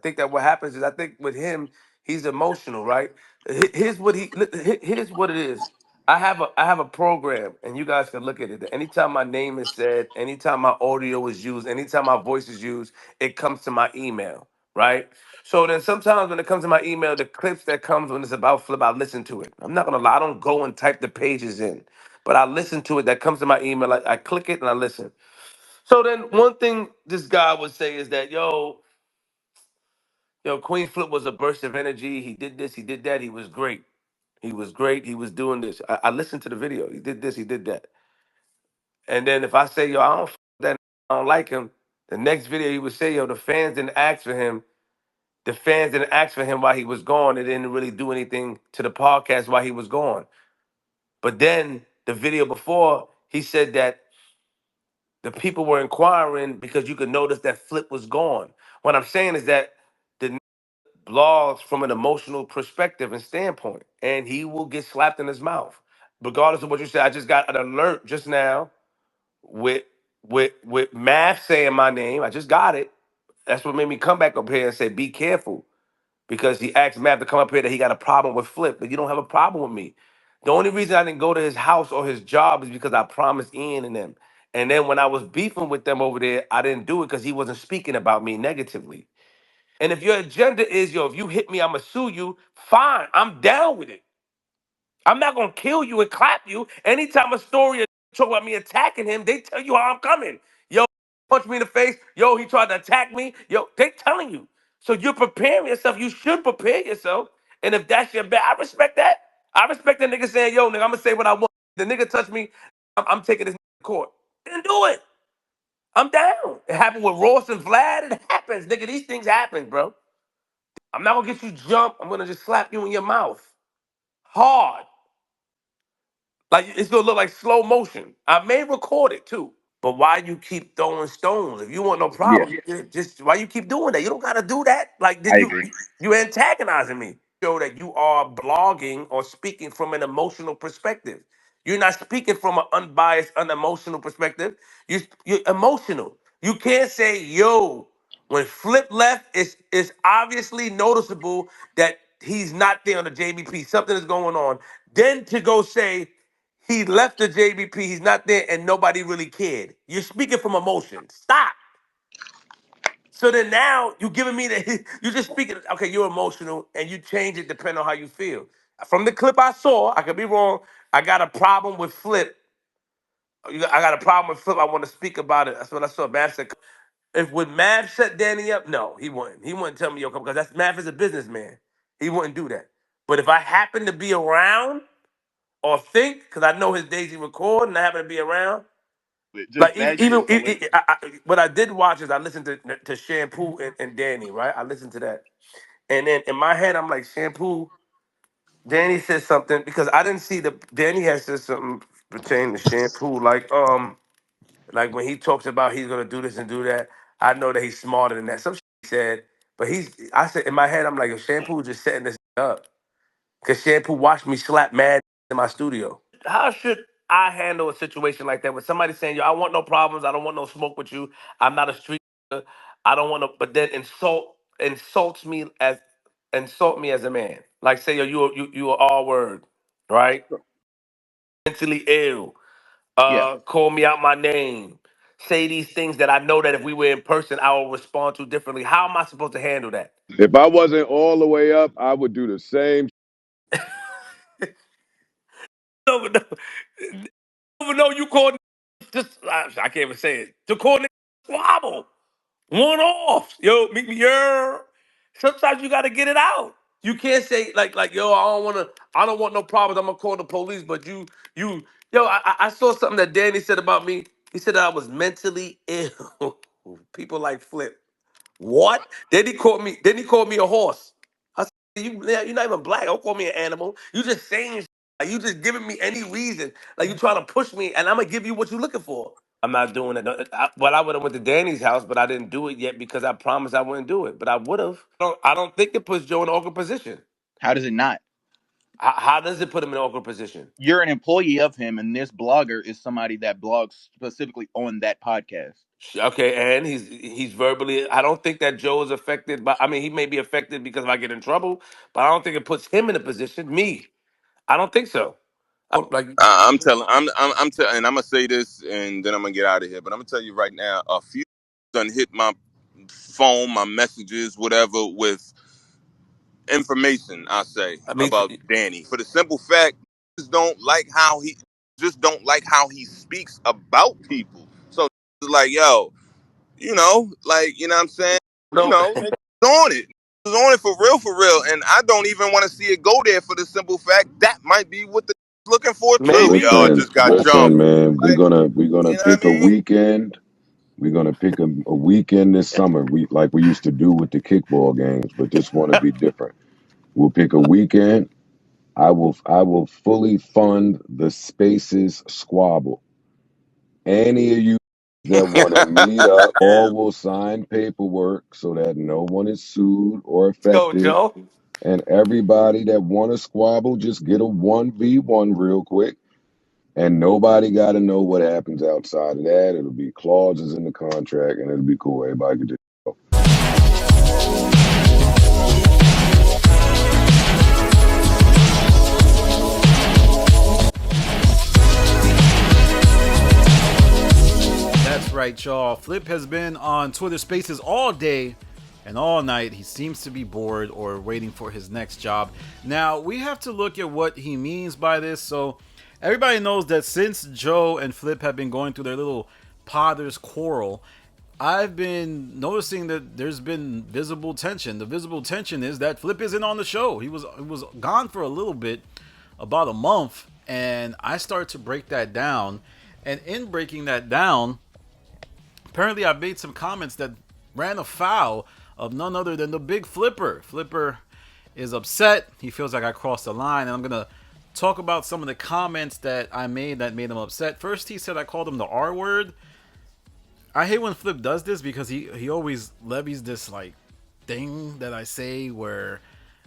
think that what happens is I think with him, he's emotional, right? Here's what it is. I have a program, and you guys can look at it. Anytime my name is said, anytime my audio is used, anytime my voice is used, it comes to my email, right? So then sometimes when it comes to my email, the clips that comes when it's about Flip, I listen to it. I'm not gonna lie, I don't go and type the pages in, but I listen to it. That comes to my email. I click it and I listen. So then one thing this guy would say is that Queenzflip was a burst of energy. He did this, he did that. He was great. He was great. He was doing this. I listened to the video. He did this, he did that. And then if I say, yo, I don't that, I don't like him, the next video he would say, yo, the fans didn't ask for him. The fans didn't ask for him while he was gone. They didn't really do anything to the podcast while he was gone. But then the video before, he said that the people were inquiring because you could notice that Flip was gone. What I'm saying is that the blogs from an emotional perspective and standpoint, and he will get slapped in his mouth, regardless of what you say. I just got an alert just now with Math saying my name. I just got it. That's what made me come back up here and say, "Be careful," because he asked Math to come up here that he got a problem with Flip, but you don't have a problem with me. The only reason I didn't go to his house or his job is because I promised Ian and them. And then when I was beefing with them over there, I didn't do it because he wasn't speaking about me negatively. And if your agenda is, yo, if you hit me, I'm gonna sue you, fine, I'm down with it. I'm not gonna kill you and clap you. Anytime a story talk about me attacking him, they tell you how I'm coming. Yo, punch me in the face. Yo, he tried to attack me. Yo, they telling you. So you're preparing yourself. You should prepare yourself. And if that's your bet, I respect that. I respect the nigga saying, yo, nigga, I'm gonna say what I want. The nigga touch me, I'm taking this nigga to court. Then do it. I'm down. It happened with Ross and Vlad. It happens, nigga. These things happen, bro. I'm not gonna get you jumped. I'm gonna just slap you in your mouth. Hard. Like it's gonna look like slow motion. I may record it too. But why you keep throwing stones? If you want no Yeah, problem, just why you keep doing that? You don't gotta do that. Like then I you agree. you antagonizing me. Show that you are blogging or speaking from an emotional perspective. You're not speaking from an unbiased, unemotional perspective. You're emotional. You can't say, yo, when Flip left, it's obviously noticeable that he's not there on the JBP. Something is going on. Then to go say he left the JBP, he's not there, and nobody really cared. You're speaking from emotion. Stop. So then now you giving me the you just speaking. Okay, you're emotional, and you change it depending on how you feel. From the clip I saw, I could be wrong. I got a problem with Flip. I got a problem with Flip. I want to speak about it. That's what I saw. Mav said, if would Mav set Danny up? No, he wouldn't. He wouldn't tell me, yo, come, because that's Mav is a businessman. He wouldn't do that. But if I happen to be around or think, because I know his days he record and I happen to be around, Just like that shit is hilarious. what I did watch is I listened to Shampoo and Danny, right? I listened to that, and then in my head I'm like, Shampoo. Danny said something because I didn't see the Danny had said something pertaining to Shampoo, like when he talks about he's gonna do this and do that. I know that he's smarter than that. Some shit he said, but I said in my head I'm like, if Shampoo just setting this up because Shampoo watched me slap mad in my studio. How should I handle a situation like that with somebody saying, "Yo, I want no problems. I don't want no smoke with you. I'm not a street. Nigga. I don't want to," but then insult me as a man. Like say, "Yo, you are all word, right? Mentally ill. Yeah. Call me out my name. Say these things that I know that if we were in person, I will respond to differently. How am I supposed to handle that? If I wasn't all the way up, I would do the same. No, no, no, you called just I can't even say it. To call niggas squabble. One off. Yo, meet me here. Sometimes you gotta get it out. You can't say like yo, I don't want no problems. I'm gonna call the police, but you yo, I saw something that Danny said about me. He said that I was mentally ill. People like Flip. What? Then he called me a horse. I said, you're not even black. Don't call me an animal. You just saying shit. Like you just giving me any reason. Like you trying to push me, and I'm gonna give you what you're looking for. I'm not doing it. No, well, I would have went to Danny's house, but I didn't do it yet because I promised I wouldn't do it. But I would have. I don't think it puts Joe in an awkward position. How does it not? How does it put him in an awkward position? You're an employee of him, and this blogger is somebody that blogs specifically on that podcast. Okay, and he's verbally. I don't think that Joe is affected by. I mean, he may be affected because if I get in trouble, but I don't think it puts him in a position. Me, I don't think so. I don't like. I'm telling, I'm telling, and I'm gonna say this, and then I'm gonna get out of here. But I'm gonna tell you right now, a few done hit my phone, my messages, whatever, with information. I say I mean, about Danny for the simple fact, just don't like how he, just don't like how he speaks about people. So it's like, yo, like what I'm saying, no, niggas on it. Niggas on it for real, and I don't even want to see it go there for the simple fact that might be what the looking for too. maybe. Yo, Listen, just got listen, jumped. man. We're Like, gonna you know what pick I a mean? weekend. We're gonna pick a weekend this summer. We like we used to do with the kickball games, but this one to be different. We'll pick a weekend. I will fully fund the Spaces squabble. Any of you that want to meet up, all will sign paperwork so that no one is sued or Yo, affected. Joe. And everybody that want to squabble, just get a 1v1 real quick. And nobody got to know what happens outside of that. It'll be clauses in the contract and it'll be cool. Everybody can just go. That's right, y'all. Flip has been on Twitter Spaces all day and all night. He seems to be bored or waiting for his next job. Now, we have to look at what he means by this. So, everybody knows that since Joe and Flip have been going through their little Potter's quarrel, I've been noticing that there's been visible tension. The visible tension is that Flip isn't on the show. He was gone for a little bit, about a month, and I started to break that down. And in breaking that down, apparently I made some comments that ran afoul of none other than the big Flipper. Flipper is upset. He feels like I crossed the line, and I'm going to talk about some of the comments that I made that made him upset. First, he said I called him the R word. I hate when Flip does this because he always levies this like thing that I say where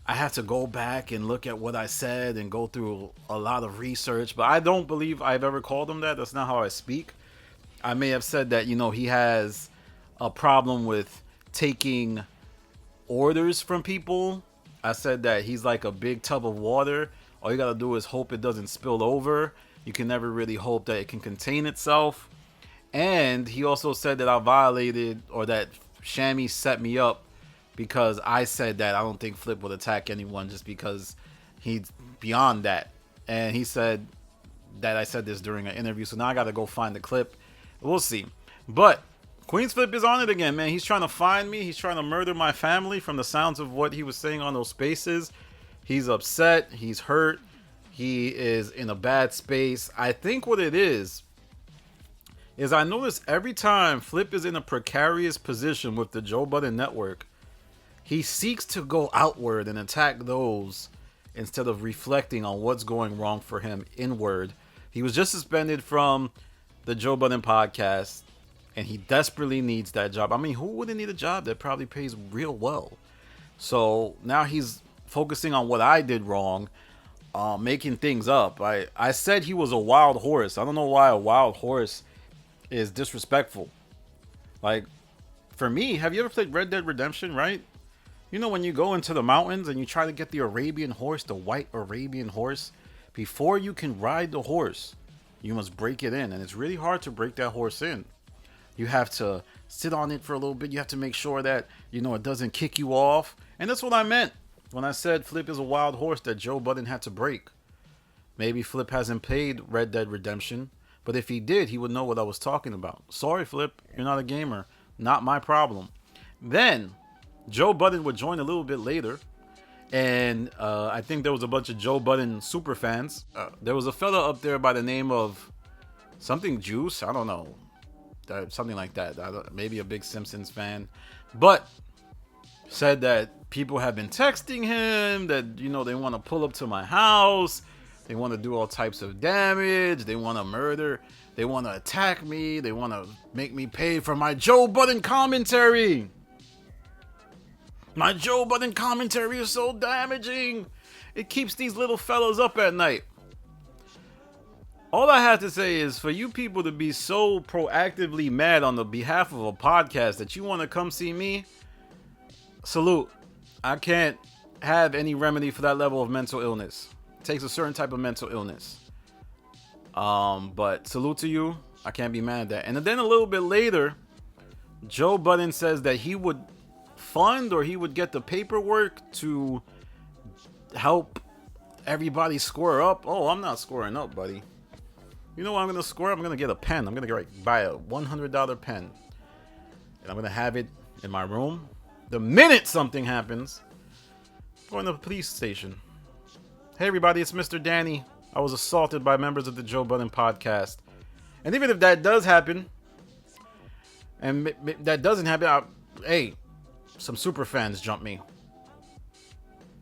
I have to go back and look at what I said and go through a lot of research. But I don't believe I've ever called him that. That's not how I speak. I may have said that, he has a problem with taking orders from people. I said that he's like a big tub of water. All you gotta do is hope it doesn't spill over. You can never really hope that it can contain itself. And he also said that I violated, or that Shammy set me up because I said that I don't think Flip would attack anyone just because he's beyond that. And he said that I said this during an interview. So now I got to go find the clip. We'll see. But Queenzflip is on it again, man. He's trying to find me. He's trying to murder my family from the sounds of what he was saying on those spaces. He's upset. He's hurt. He is in a bad space. I think what it is I notice every time Flip is in a precarious position with the Joe Budden Network, he seeks to go outward and attack those instead of reflecting on what's going wrong for him inward. He was just suspended from the Joe Budden podcast, and he desperately needs that job. I mean, who wouldn't need a job that probably pays real well? So now he's focusing on what I did wrong, making things up. I said he was a wild horse. I don't know why a wild horse is disrespectful. Like, for me, have you ever played Red Dead Redemption, right? You know when you go into the mountains and you try to get the Arabian horse, the white Arabian horse, before you can ride the horse, you must break it in. And it's really hard to break that horse in. You have to sit on it for a little bit. You have to make sure that, it doesn't kick you off. And that's what I meant when I said Flip is a wild horse that Joe Budden had to break. Maybe Flip hasn't played Red Dead Redemption, but if he did, he would know what I was talking about. Sorry, Flip, you're not a gamer. Not my problem. Then, Joe Budden would join a little bit later, and I think there was a bunch of Joe Budden super fans. There was a fella up there by the name of something Juice. I don't know. Something like that. Maybe a big Simpsons fan. But said that people have been texting him that, they want to pull up to my house. They want to do all types of damage. They want to murder. They want to attack me. They want to make me pay for my Joe Budden commentary. My Joe Budden commentary is so damaging. It keeps these little fellas up at night. All I have to say is for you people to be so proactively mad on the behalf of a podcast that you want to come see me, salute. I can't have any remedy for that level of mental illness. It takes a certain type of mental illness. But salute to you. I can't be mad at that. And then a little bit later, Joe Budden says that he would fund or he would get the paperwork to help everybody square up. Oh, I'm not squaring up, buddy. You know what I'm going to score? I'm going to get a pen. I'm going to buy a $100 pen. And I'm going to have it in my room. The minute something happens, I'm going to the police station. Hey, everybody, it's Mr. Danny. I was assaulted by members of the Joe Budden podcast. And even if that does happen, and that doesn't happen, hey, some super fans jump me.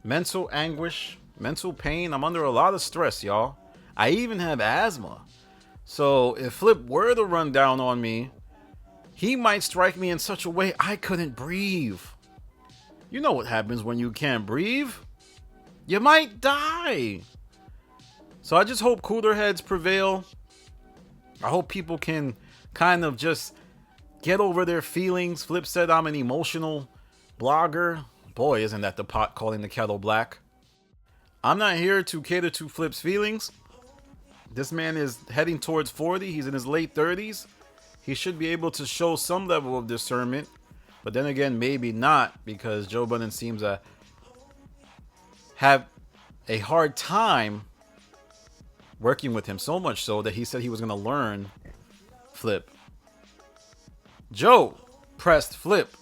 Mental anguish, mental pain. I'm under a lot of stress, y'all. I even have asthma. So if Flip were to run down on me, he might strike me in such a way I couldn't breathe. You know what happens when you can't breathe? You might die. So I just hope cooler heads prevail. I hope people can kind of just get over their feelings. Flip said I'm an emotional blogger. Boy, isn't that the pot calling the kettle black. I'm not here to cater to Flip's feelings. This man is heading towards 40. He's in his late 30s. He should be able to show some level of discernment. But then again, maybe not, because Joe Budden seems to have a hard time working with him. So much so that he said he was going to learn Flip. Joe pressed Flip,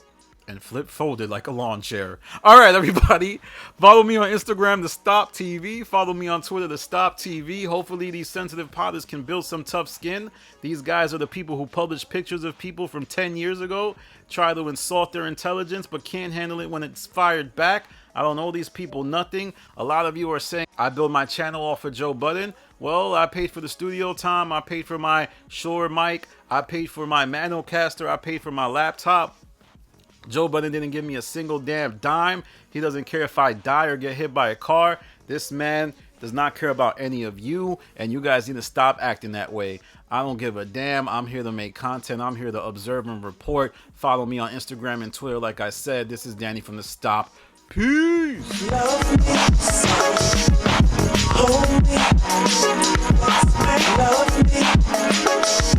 and Flip folded like a lawn chair. All right, everybody. Follow me on Instagram, The Stop TV. Follow me on Twitter, The Stop TV. Hopefully, these sensitive potters can build some tough skin. These guys are the people who publish pictures of people from 10 years ago, try to insult their intelligence, but can't handle it when it's fired back. I don't owe these people nothing. A lot of you are saying, I build my channel off of Joe Budden. Well, I paid for the studio time. I paid for my Shure mic. I paid for my Manocaster. I paid for my laptop. Joe Budden didn't give me a single damn dime. He doesn't care if I die or get hit by a car. This man does not care about any of you, and you guys need to stop acting that way. I don't give a damn. I'm here to make content. I'm here to observe and report. Follow me on Instagram and Twitter. Like I said, this is Danny from The Stop. Peace. Love me, hold me, love me.